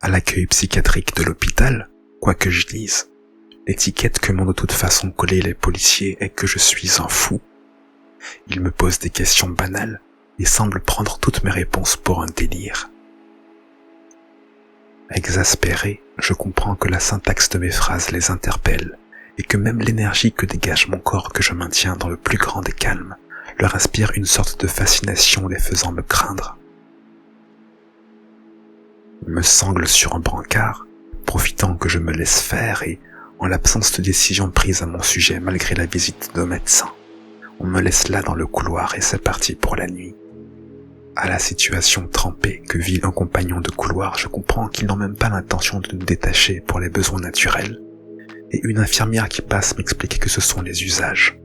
À l'accueil psychiatrique de l'hôpital, quoi que je dise, l'étiquette que m'ont de toute façon collée les policiers est que je suis un fou. Ils me posent des questions banales et semblent prendre toutes mes réponses pour un délire. Exaspéré, je comprends que la syntaxe de mes phrases les interpelle et que même l'énergie que dégage mon corps que je maintiens dans le plus grand des calmes leur inspire une sorte de fascination les faisant me craindre. Ils me sanglent sur un brancard, profitant que je me laisse faire et, en l'absence de décision prise à mon sujet malgré la visite de médecin, on me laisse là dans le couloir et c'est parti pour la nuit. À la situation trempée que vit un compagnon de couloir, je comprends qu'ils n'ont même pas l'intention de nous détacher pour les besoins naturels, et une infirmière qui passe m'explique que ce sont les usages.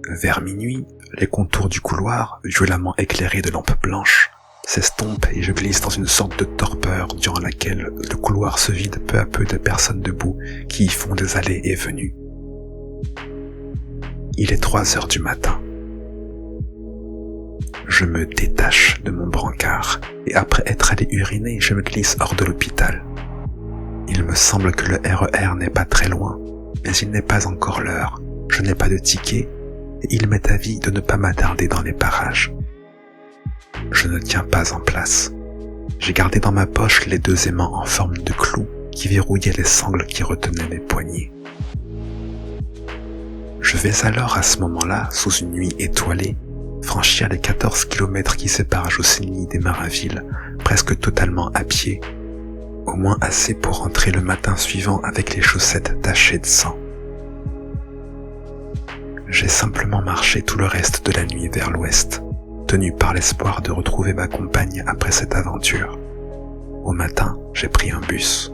Vers minuit, les contours du couloir, violemment éclairés de lampes blanches, s'estompent et je glisse dans une sorte de torpeur durant laquelle le couloir se vide peu à peu de personnes debout qui y font des allées et venues. Il est 3 heures du matin. Je me détache de mon brancard et après être allé uriner, je me glisse hors de l'hôpital. Il me semble que le RER n'est pas très loin, mais il n'est pas encore l'heure. Je n'ai pas de ticket et il m'est avis de ne pas m'attarder dans les parages. Je ne tiens pas en place. J'ai gardé dans ma poche les 2 aimants en forme de clous qui verrouillaient les sangles qui retenaient mes poignets. Je vais alors à ce moment-là, sous une nuit étoilée, franchir les 14 kilomètres qui séparent Jossigny des Marinville, presque totalement à pied, au moins assez pour rentrer le matin suivant avec les chaussettes tachées de sang. J'ai simplement marché tout le reste de la nuit vers l'ouest, tenu par l'espoir de retrouver ma compagne après cette aventure. Au matin, j'ai pris un bus.